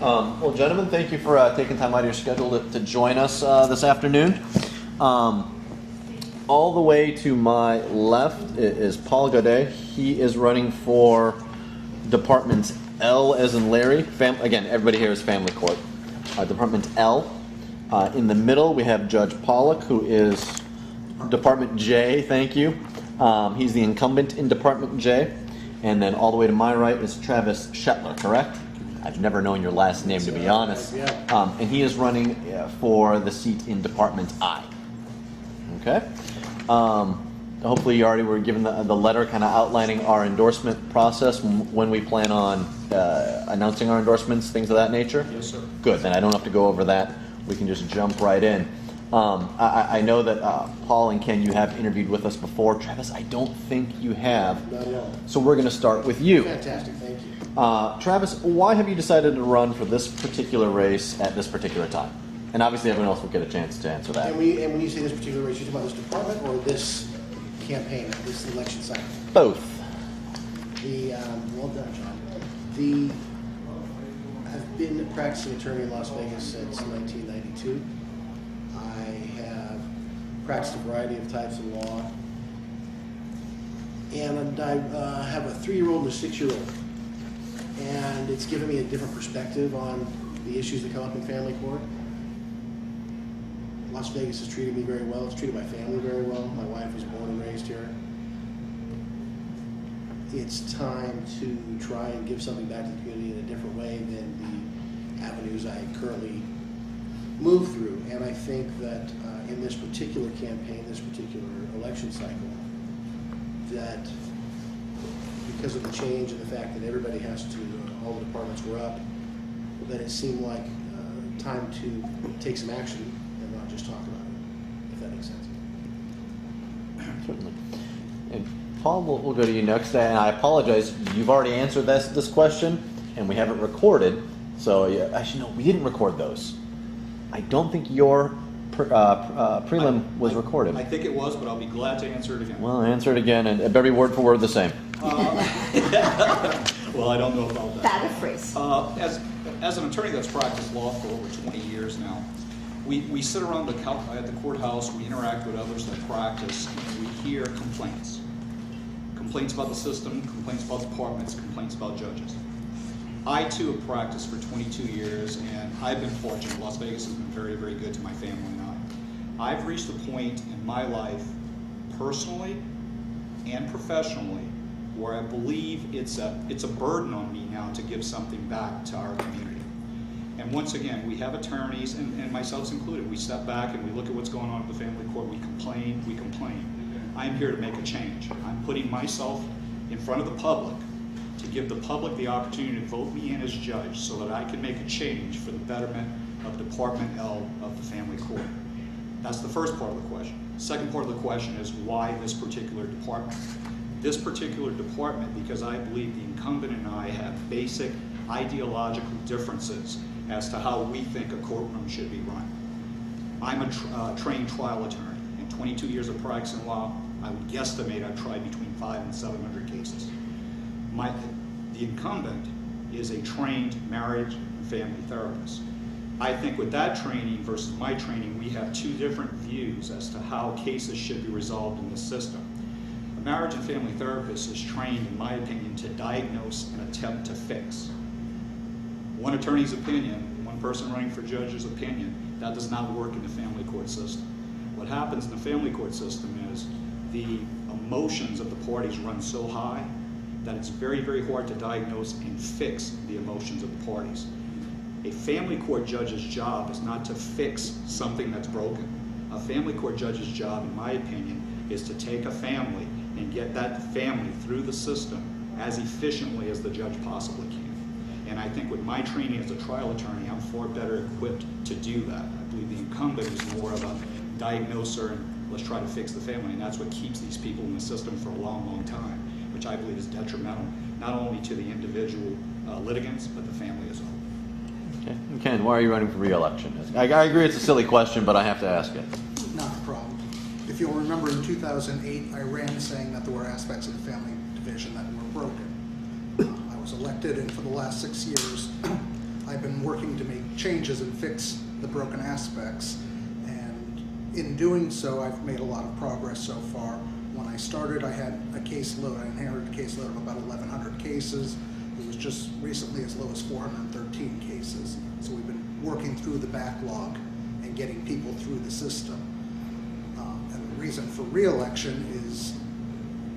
Well, gentlemen, thank you for taking time out of your schedule to join us this afternoon. All the way to my left is Paul Godet. He is running for Department L as in Larry. Again, everybody here is family court. Department L. In the middle, we have Judge Pollock, who is Department J. Thank you. He's the incumbent in Department J. And then all the way to my right is Travis Shetler, correct? I've never known your last name, to be honest. And he is running for the seat in Department I. Okay? Hopefully you already were given the letter kind of outlining our endorsement process, when we plan on announcing our endorsements, things of that nature? Yes, sir. Good, then I don't have to go over that. We can just jump right in. I know that Paul and Ken, you have interviewed with us before. Travis, I don't think you have. Not at all. So we're going to start with you. Fantastic, thank you. Travis, why have you decided to run for this particular race at this particular time? And obviously everyone else will get a chance to answer that. And when you say this particular race, you're talking about this department or this campaign, this election cycle? Both. Well done, John. I've been a practicing attorney in Las Vegas since 1992. I have practiced a variety of types of law. And I have a 3-year-old and a 6-year-old. And it's given me a different perspective on the issues that come up in family court. Las Vegas has treated me very well. It's treated my family very well. My wife was born and raised here. It's time to try and give something back to the community in a different way than the avenues I currently move through. And I think that in this particular campaign, this particular election cycle, that because of the change and the fact that everybody has to, all the departments were up, that it seemed like time to take some action and not just talk about it, if that makes sense. Certainly. And Paul, we'll go to you next. And I apologize, you've already answered this question, and we haven't recorded. So, actually, no, we didn't record those. I don't think your prelim was recorded. I think it was, but I'll be glad to answer it again. Well, answer it again, and better be word for word the same. Well, I don't know about that. Paraphrase. As an attorney that's practiced law for over 20 years now, we sit around at the courthouse, we interact with others that practice, and we hear complaints. Complaints about the system, complaints about departments, complaints about judges. I, too, have practiced for 22 years, and I've been fortunate. Las Vegas has been very, very good to my family and I. I've reached a point in my life, personally and professionally, where I believe it's a burden on me now to give something back to our community. And once again, we have attorneys, and myself included, we step back and we look at what's going on at the family court, we complain. I'm here to make a change. I'm putting myself in front of the public to give the public the opportunity to vote me in as judge so that I can make a change for the betterment of Department L of the family court. That's the first part of the question. Second part of the question is why this particular department? This particular department, because I believe the incumbent and I have basic ideological differences as to how we think a courtroom should be run. I'm a trained trial attorney. In 22 years of practice in law, I would guesstimate I've tried between 500 and 700 cases. The incumbent is a trained marriage and family therapist. I think with that training versus my training, we have two different views as to how cases should be resolved in this system. A marriage and family therapist is trained, in my opinion, to diagnose and attempt to fix. One attorney's opinion, one person running for judge's opinion, that does not work in the family court system. What happens in the family court system is the emotions of the parties run so high that it's very, very hard to diagnose and fix the emotions of the parties. A family court judge's job is not to fix something that's broken. A family court judge's job, in my opinion, is to take a family and get that family through the system as efficiently as the judge possibly can. And I think with my training as a trial attorney, I'm far better equipped to do that. I believe the incumbent is more of a diagnoser and let's try to fix the family, and that's what keeps these people in the system for a long, long time, which I believe is detrimental, not only to the individual litigants, but the family as a whole. Okay. Ken, why are you running for re-election? I agree it's a silly question, but I have to ask it. Not a problem. If you'll remember, in 2008, I ran saying that there were aspects of the family division that were broken. I was elected, and for the last 6 years, I've been working to make changes and fix the broken aspects. And in doing so, I've made a lot of progress so far. When I started, I had a caseload, I inherited a caseload of about 1,100 cases. It was just recently as low as 413 cases. So we've been working through the backlog and getting people through the system. And the reason for re-election is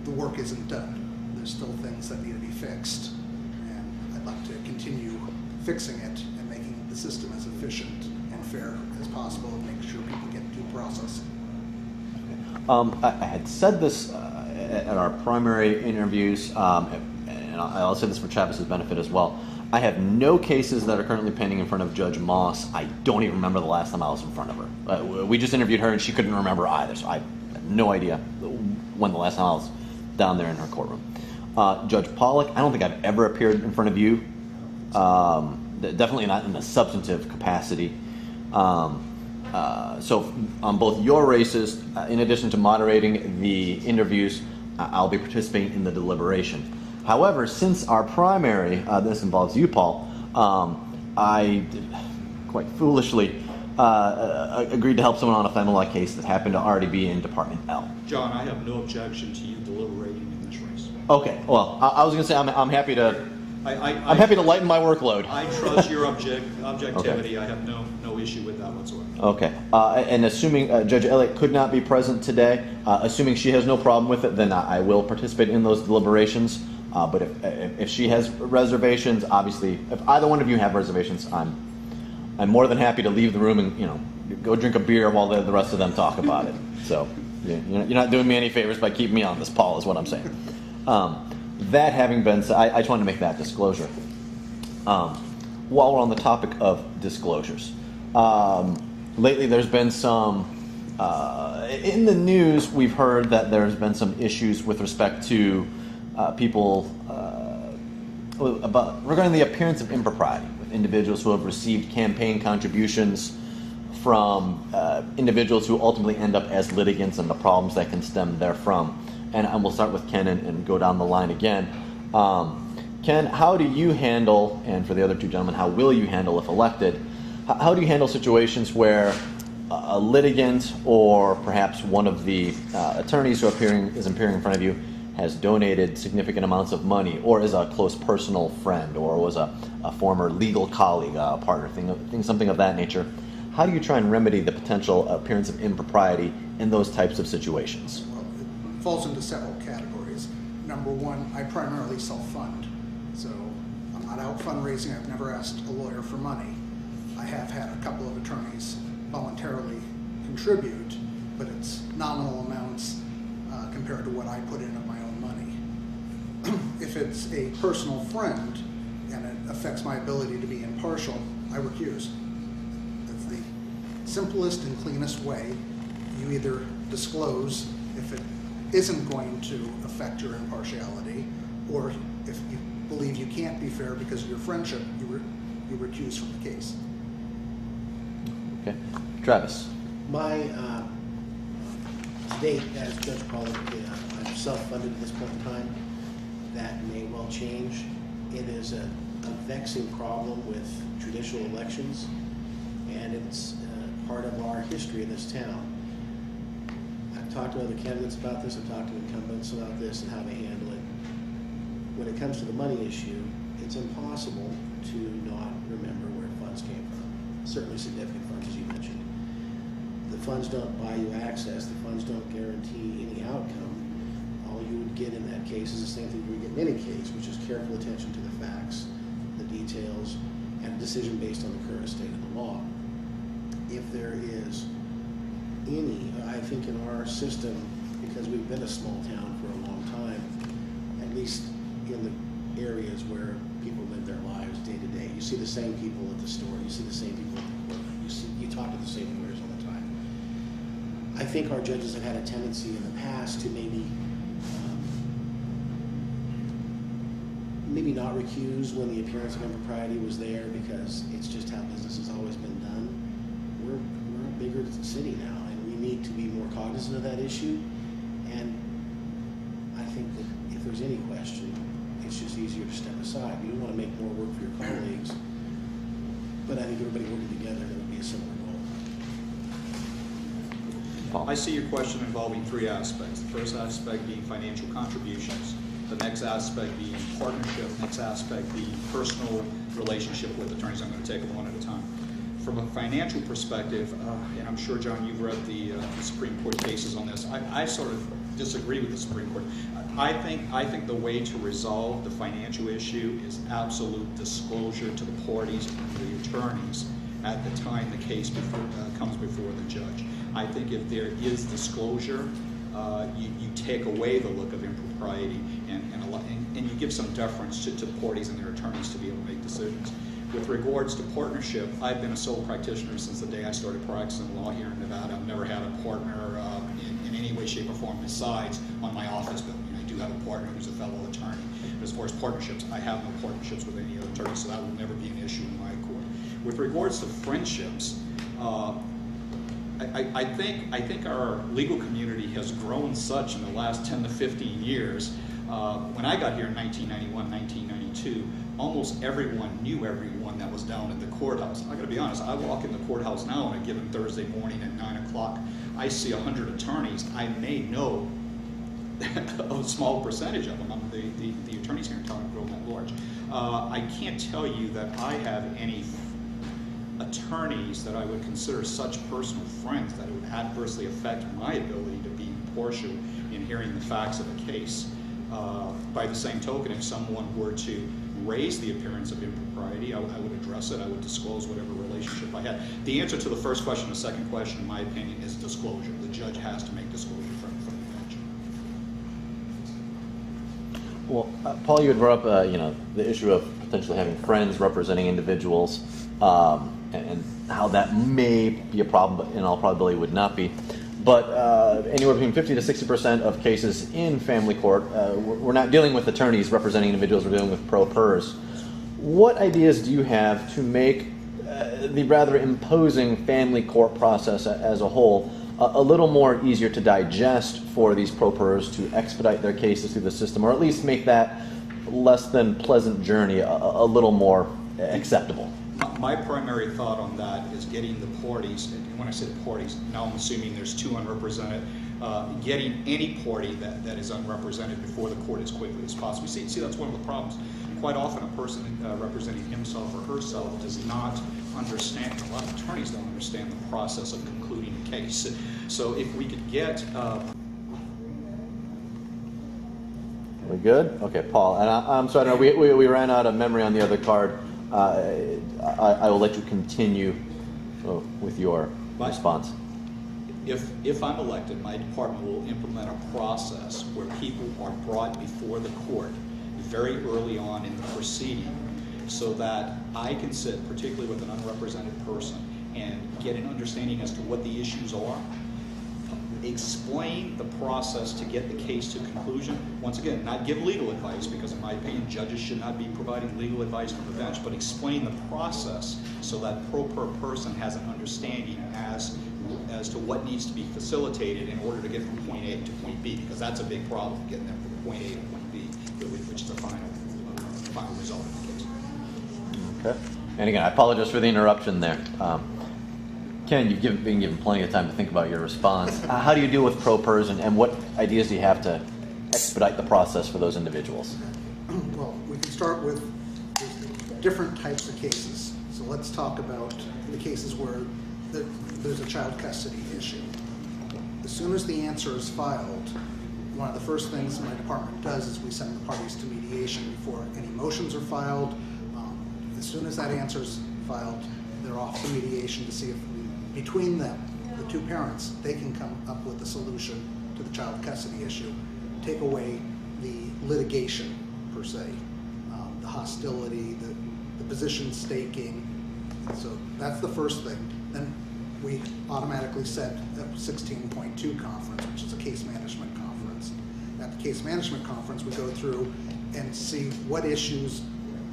the work isn't done. There's still things that need to be fixed. And I'd like to continue fixing it and making the system as efficient and fair as possible and make sure people get due process. I had said this at our primary interviews, and I'll say this for Travis's benefit as well. I have no cases that are currently pending in front of Judge Moss. I don't even remember the last time I was in front of her. We just interviewed her, and she couldn't remember either, so I have no idea when the last time I was down there in her courtroom. Judge Pollack, I don't think I've ever appeared in front of you. Definitely not in a substantive capacity. So on both your races, in addition to moderating the interviews, I'll be participating in the deliberation. However, since our primary, this involves you, Paul, I quite foolishly agreed to help someone on a family law case that happened to already be in Department L. John, I have no objection to you deliberating in this race. Okay, well, I was going to say I'm happy to. I'm happy to lighten my workload. I trust your objectivity. Okay. I have no issue with that whatsoever. Okay, and assuming Judge Elliott could not be present today, assuming she has no problem with it, then I will participate in those deliberations. But if she has reservations, obviously, if either one of you have reservations, I'm more than happy to leave the room and go drink a beer while the rest of them talk about it. So you're not doing me any favors by keeping me on this, Paul, is what I'm saying. That having been said, I just wanted to make that disclosure. While we're on the topic of disclosures, lately there's been some, in the news we've heard that there's been some issues with respect to people regarding the appearance of impropriety with individuals who have received campaign contributions from individuals who ultimately end up as litigants and the problems that can stem therefrom. And we'll start with Ken and go down the line again. Ken, how do you handle, and for the other two gentlemen, how will you handle if elected, how do you handle situations where a litigant or perhaps one of the attorneys who is appearing in front of you has donated significant amounts of money, or is a close personal friend, or was a former legal colleague, a partner, something of that nature? How do you try and remedy the potential appearance of impropriety in those types of situations? Falls into several categories. Number one, I primarily self-fund. So I'm not out fundraising. I've never asked a lawyer for money. I have had a couple of attorneys voluntarily contribute, but it's nominal amounts compared to what I put in of my own money. If it's a personal friend and it affects my ability to be impartial, I recuse. That's the simplest and cleanest way. You either disclose if it isn't going to affect your impartiality, or if you believe you can't be fair because of your friendship, you recuse from the case. Okay, Travis. To date, as Judge Pollack, I'm self-funded at this point in time. That may well change. It is a vexing problem with traditional elections, and it's part of our history in this town. I've talked to other candidates about this, I've talked to incumbents about this and how they handle it. When it comes to the money issue, it's impossible to not remember where funds came from. Certainly significant funds, as you mentioned. The funds don't buy you access, the funds don't guarantee any outcome. All you would get in that case is the same thing you would get in any case, which is careful attention to the facts, the details, and a decision based on the current state of the law. If there is any, I think in our system, because we've been a small town for a long time, at least in the areas where people live their lives day to day, you see the same people at the store, you see the same people at the court, you talk to the same lawyers all the time. I think our judges have had a tendency in the past to maybe not recuse when the appearance of impropriety was there, because it's just how business has always been done. We're a bigger city now, and we need to be more cognizant of that issue. And I think that if there's any question, it's just easier to step aside. You don't want to make more work for your colleagues but I think everybody working together, it would be a similar goal. Paul? I see your question involving three aspects. The first aspect being financial contributions, the next aspect being partnership, next aspect being personal relationship with attorneys. I'm going to take them one at a time. From a financial perspective, and I'm sure, John, you've read the Supreme Court cases on this, I sort of disagree with the Supreme Court. I think the way to resolve the financial issue is absolute disclosure to the parties and the attorneys at the time the case comes before the judge. I think if there is disclosure, you take away the look of impropriety and you give some deference to the parties and their attorneys to be able to make decisions. With regards to partnership, I've been a sole practitioner since the day I started practicing law here in Nevada. I've never had a partner in any way, shape, or form besides on my office building. I do have a partner who's a fellow attorney. But as far as partnerships, I have no partnerships with any other attorney, so that will never be an issue in my court. With regards to friendships, I think our legal community has grown such in the last 10 to 15 years. When I got here in 1991, 1992, almost everyone knew everyone that was down at the courthouse. I gotta be honest, I walk in the courthouse now on a given Thursday morning at 9 o'clock. I see 100 attorneys. I may know a small percentage of them. The attorneys here in town have grown that large. I can't tell you that I have any attorneys that I would consider such personal friends that it would adversely affect my ability to be impartial in hearing the facts of a case. By the same token, if someone were to raise the appearance of impropriety, I would address it. I would disclose whatever relationship I had. The answer to the first question, the second question, in my opinion, is disclosure. The judge has to make disclosure from the bench. Well, Paul, you had brought up, the issue of potentially having friends representing individuals, and how that may be a problem, but in all probability would not be. But anywhere between 50 to 60% of cases in family court, we're not dealing with attorneys representing individuals, we're dealing with pro pers. What ideas do you have to make the rather imposing family court process as a whole a little more easier to digest for these pro pers to expedite their cases through the system, or at least make that less than pleasant journey a little more acceptable? My primary thought on that is getting the parties, and when I say the parties, now I'm assuming there's two unrepresented, getting any party that is unrepresented before the court as quickly as possible. See, that's one of the problems. Quite often a person representing himself or herself does not understand, a lot of attorneys don't understand the process of concluding a case. So if we could get... We good? Okay, Paul, and I'm sorry, no, we ran out of memory on the other card. I will let you continue with your response. If I'm elected, my department will implement a process where people are brought before the court very early on in the proceeding so that I can sit, particularly with an unrepresented person, and get an understanding as to what the issues are, explain the process to get the case to conclusion. Once again, not give legal advice, because in my opinion, judges should not be providing legal advice from the bench, but explain the process so that pro per person has an understanding as to what needs to be facilitated in order to get from point A to point B, because that's a big problem, getting them from point A to point B, which is the final result of the case. Okay. And again, I apologize for the interruption there. Ken, you've been given plenty of time to think about your response. How do you deal with pro pers, and what ideas do you have to expedite the process for those individuals? Well, we can start with different types of cases. So let's talk about the cases where there's a child custody issue. As soon as the answer is filed, one of the first things my department does is we send the parties to mediation before any motions are filed. As soon as that answer is filed, they're off to mediation to see if between them, the two parents, they can come up with a solution to the child custody issue, take away the litigation per se, the hostility, the position staking. So that's the first thing. Then we automatically set a 16.2 conference, which is a case management conference. At the case management conference, we go through and see what issues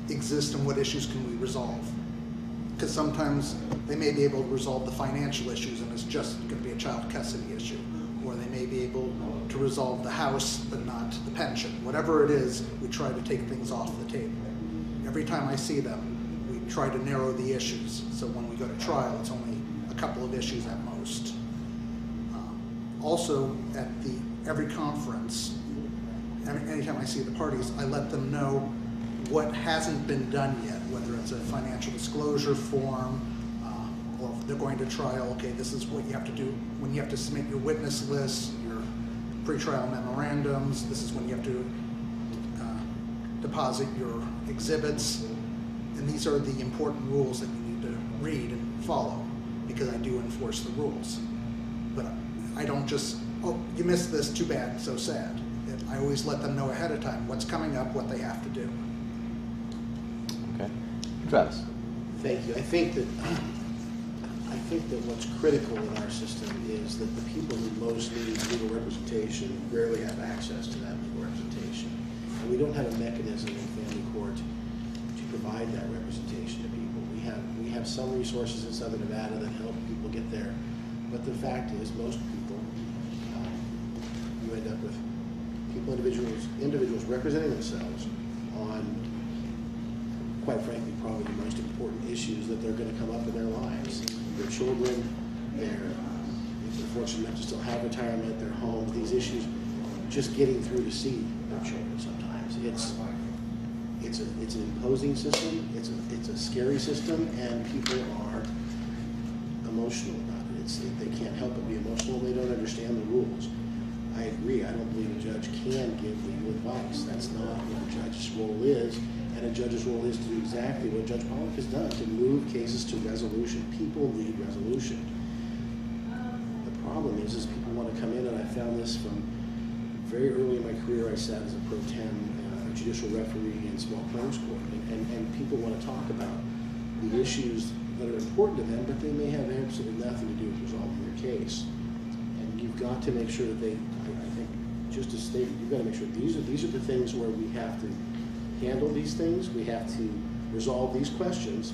exist and what issues can we resolve. Because sometimes they may be able to resolve the financial issues and it's just going to be a child custody issue. Or they may be able to resolve the house but not the pension. Whatever it is, we try to take things off the table. Every time I see them, we try to narrow the issues. So when we go to trial, it's only a couple of issues at most. Also, at every conference, anytime I see the parties, I let them know what hasn't been done yet, whether it's a financial disclosure form, or if they're going to trial, okay, this is what you have to do when you have to submit your witness list, your pretrial memorandums, this is when you have to deposit your exhibits, and these are the important rules that you need to read and follow, because I do enforce the rules. But I don't just, oh, you missed this, too bad, so sad. I always let them know ahead of time what's coming up, what they have to do. Okay. Travis? Thank you. I think that what's critical in our system is that the people who most need legal representation rarely have access to that legal representation. And we don't have a mechanism in family court to provide that representation to people. We have some resources in Southern Nevada that help people get there, but the fact is most people, you end up with individuals representing themselves on, quite frankly, probably the most important issues that they're going to come up in their lives. Their children, if they're fortunate enough to still have retirement, their homes, these issues, just getting through to see their children sometimes. It's an imposing system, it's a scary system, and people are emotional about it. They can't help but be emotional, they don't understand the rules. I agree, I don't believe a judge can give legal advice. That's not what a judge's role is. And a judge's role is to do exactly what Judge Pollack has done, to move cases to resolution. People need resolution. The problem is people want to come in, and I found this from very early in my career. I sat as a pro tem judicial referee in small claims court, and people want to talk about the issues that are important to them, but they may have absolutely nothing to do with resolving their case. And you've got to make sure that I think, just to state, you've got to make sure these are the things where we have to handle these things, we have to resolve these questions.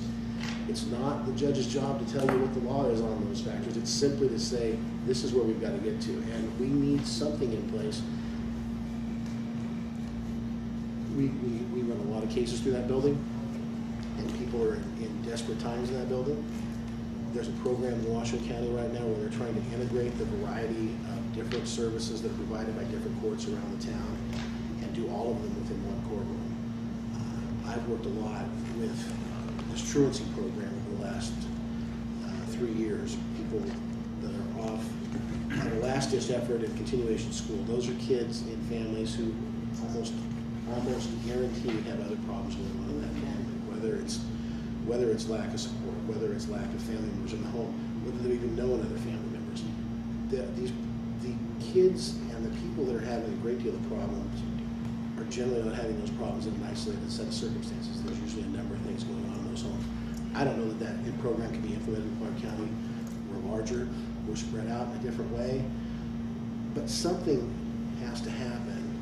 It's not the judge's job to tell you what the law is on those factors. It's simply to say, this is where we've got to get to, and we need something in place. We run a lot of cases through that building, and people are in desperate times in that building. There's a program in Washington County right now where they're trying to integrate the variety of different services that are provided by different courts around the town and do all of them within one courtroom. I've worked a lot with this truancy program over the last 3 years. People that are off at a last-ditch effort in continuation school. Those are kids in families who almost guaranteed have other problems going on in that family. Whether it's lack of support, whether it's lack of family members in the home, whether they even know other family members. The kids and the people that are having a great deal of problems are generally not having those problems in an isolated set of circumstances. There's usually a number of things going on in those homes. I don't know that program can be implemented in Clark County. We're larger, we're spread out in a different way, but something has to happen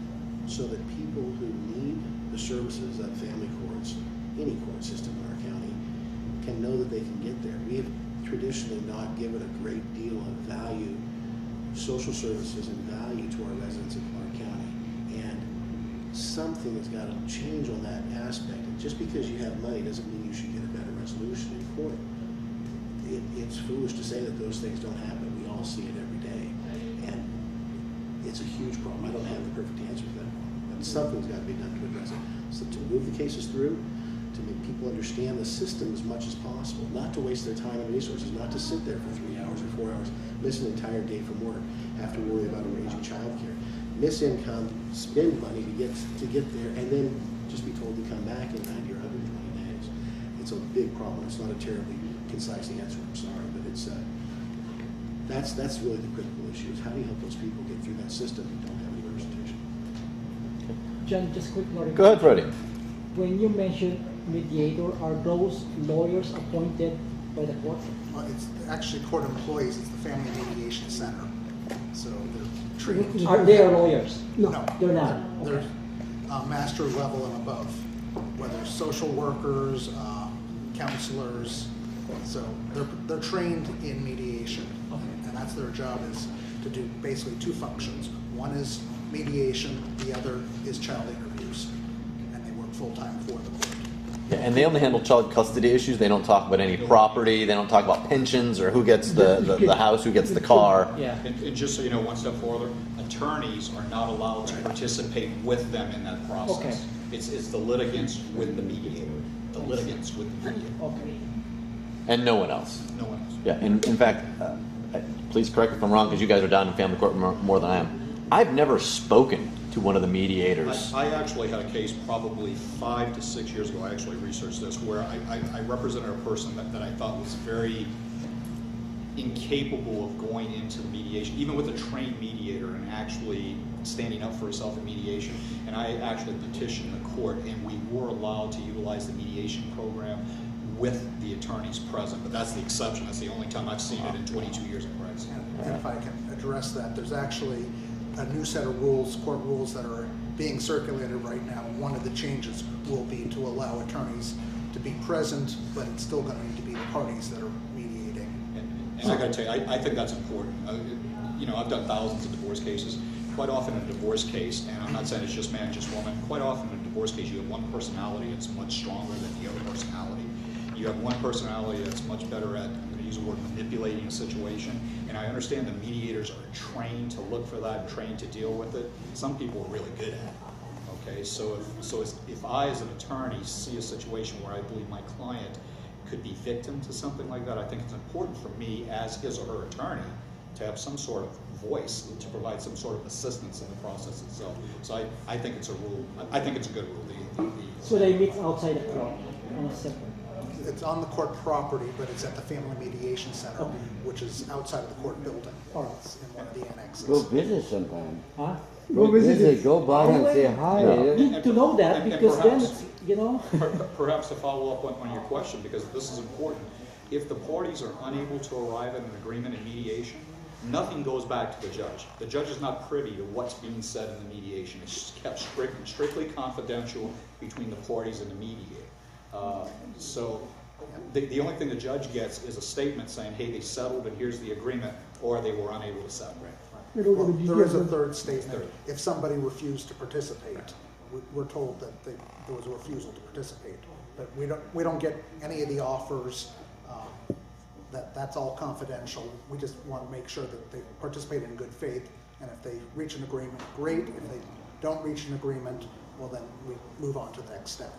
so that people who need the services of family courts, any court system in our county, can know that they can get there. We have traditionally not given a great deal of value, social services and value to our residents in Clark County. And something has got to change on that aspect. And just because you have money doesn't mean you should get a better resolution in court. It's foolish to say that those things don't happen. We all see it every day. And it's a huge problem. I don't have the perfect answer for that problem, but something's got to be done to address it. So to move the cases through, to make people understand the system as much as possible, not to waste their time and resources, not to sit there for 3 hours or 4 hours, miss an entire day from work, have to worry about arranging childcare, miss income, spend money to get there, and then just be told to come back in 90 or 120 days. It's a big problem. It's not a terribly concise answer. I'm sorry, but it's that's really the critical issue: is how do you help those people get through that system who don't have any representation? John, just quick clarification. Go ahead, Freddie. When you mention mediator, are those lawyers appointed by the court? It's actually court employees. It's the Family Mediation Center. So they're trained. Are they lawyers? No, They're not. They're master level and above, whether social workers, counselors. So they're trained in mediation, and that's their job, is to do basically 2 functions. One is mediation, the other is child interviews, and they work full time for the court. Yeah, and they only handle child custody issues. They don't talk about any property. They don't talk about pensions or who gets the house, who gets the car. Yeah. And just so you know, one step further, attorneys are not allowed to participate with them in that process. Okay. It's the litigants with the mediator. The litigants with the mediator. Okay. And no one else. No one else. Yeah, in fact, please correct me if I'm wrong, because you guys are down in family court more than I am. I've never spoken to one of the mediators. I actually had a case probably 5 to 6 years ago. I actually researched this where I represented a person that I thought was very incapable of going into the mediation, even with a trained mediator, and actually standing up for herself in mediation. And I actually petitioned the court, and we were allowed to utilize the mediation program with the attorneys present. But that's the exception. That's the only time I've seen it in 22 years of practice. And if I can address that, there's actually a new set of rules, court rules that are being circulated right now. One of the changes will be to allow attorneys to be present, but it's still going to need to be the parties that are mediating. And I got to tell you, I think that's important. I've done thousands of divorce cases. Quite often in a divorce case, and I'm not saying it's just man, just woman, quite often in a divorce case you have one personality that's much stronger than the other personality. You have one personality that's much better at, I'm going to use the word, manipulating a situation. And I understand the mediators are trained to look for that and trained to deal with it. Some people are really good at it. Okay, so if I as an attorney see a situation where I believe my client could be victim to something like that, I think it's important for me as his or her attorney to have some sort of voice, to provide some sort of assistance in the process itself. So I think it's a rule. I think it's a good rule. So they meet outside the court on a separate. It's on the court property, but it's at the Family Mediation Center, which is outside of the court building. All right. It's in one of the annexes. Go visit sometime. Huh? Go visit. Go by and say hi. Yeah. You need to know that And because then perhaps- it's, Perhaps to follow up on your question, because this is important. If the parties are unable to arrive at an agreement in mediation, nothing goes back to the judge. The judge is not privy to what's being said in the mediation. It's kept strictly confidential between the parties and the mediator. So the only thing the judge gets is a statement saying, hey, they settled and here's the agreement, or they were unable to settle. Well, there is a third statement. If somebody refused to participate, we're told that there was a refusal to participate. But we don't get any of the offers. That's all confidential. We just want to make sure that they participate in good faith. And if they reach an agreement, great. If they don't reach an agreement, well, then we move on to the next step.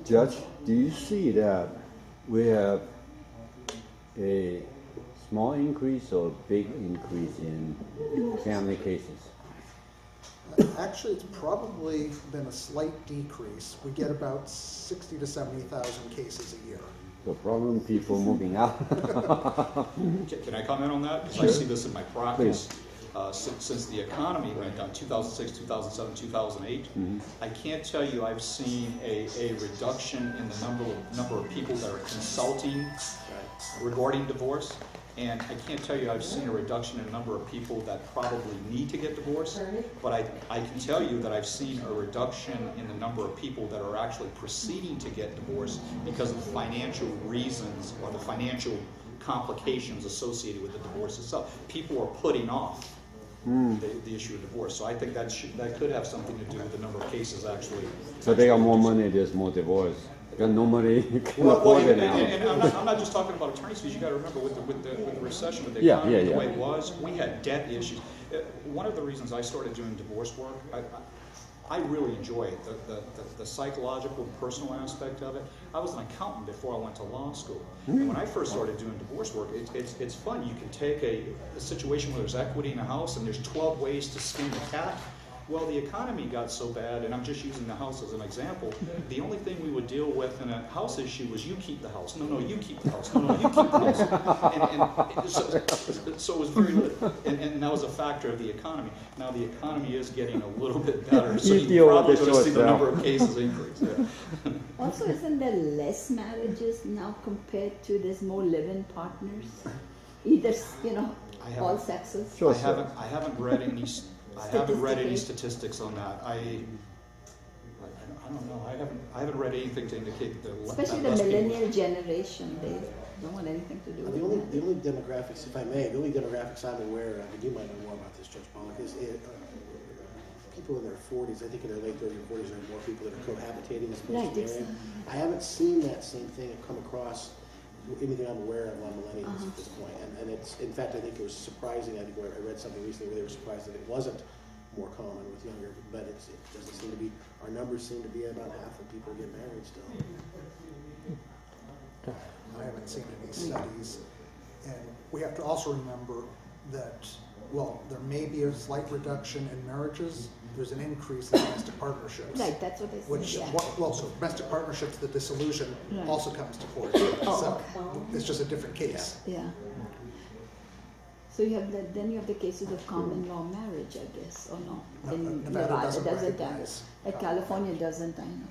Judge, do you see that we have a small increase or big increase in family cases? Actually, it's probably been a slight decrease. We get about 60 to 70,000 cases a year. The problem, people moving out. Can I comment on that? Because I see this in my practice. Since the economy went down, 2006, 2007, 2008, I can't tell you I've seen a reduction in the number of people that are consulting regarding divorce. And I can't tell you I've seen a reduction in the number of people that probably need to get divorced, but I can tell you that I've seen a reduction in the number of people that are actually proceeding to get divorced because of financial reasons or the financial complications associated with the divorce itself. People are putting off the issue of divorce. So I think that could have something to do with the number of cases actually. So they got more money, there's more divorce. Got no money, you can Well, afford it and now. I'm not just talking about attorneys fees. You got to remember with the recession, with the Yeah, economy, yeah, the way yeah. it was, we had debt issues. One of the reasons I started doing divorce work, I really enjoy it, the psychological and personal aspect of it. I was an accountant before I went to law school. And when I first started doing divorce work, it's fun. You can take a situation where there's equity in a house and there's 12 ways to skin the cat. Well, the economy got so bad, and I'm just using the house as an example, the only thing we would deal with in a house issue was you keep the house. No, you keep the house. No, you keep the house. So it was very little. And that was a factor of the economy. Now the economy is getting a little bit better, so You you're deal with probably it going to see the yourself. number of cases increase. Yeah. Also, isn't there less marriages now compared to there's more live-in partners? Either, I all haven't- sexes? Sure, I haven't read any. I haven't read any statistics on that. I don't know. I haven't read anything to indicate that. Especially that the less people- millennial generation, they don't want anything to do with The that. only demographics, if I may, the only demographics I'm aware of, and you might know more about this, Judge Pollack, is people in their 40s. I think in their late 30s and 40s, there are more people that are cohabitating as opposed Right, to marrying. I haven't seen that same thing come across anything I'm aware of on millennials at this point. And it's, in fact, I think it was surprising. I think where I read something recently where they were surprised that it wasn't more common with younger, but it doesn't seem to be. Our numbers seem to be about half of people get married still. I haven't seen any studies. And we have to also remember that, well, there may be a slight reduction in marriages. There's an increase in domestic partnerships. Right, that's what I said, Which, yeah. well, so domestic partnerships, the dissolution Right. also comes to court. Oh, So it's just a different case. Yeah. So you have then you have the cases of common law marriage, I guess, or no? No, In Nevada doesn't doesn't recognize California doesn't, I know.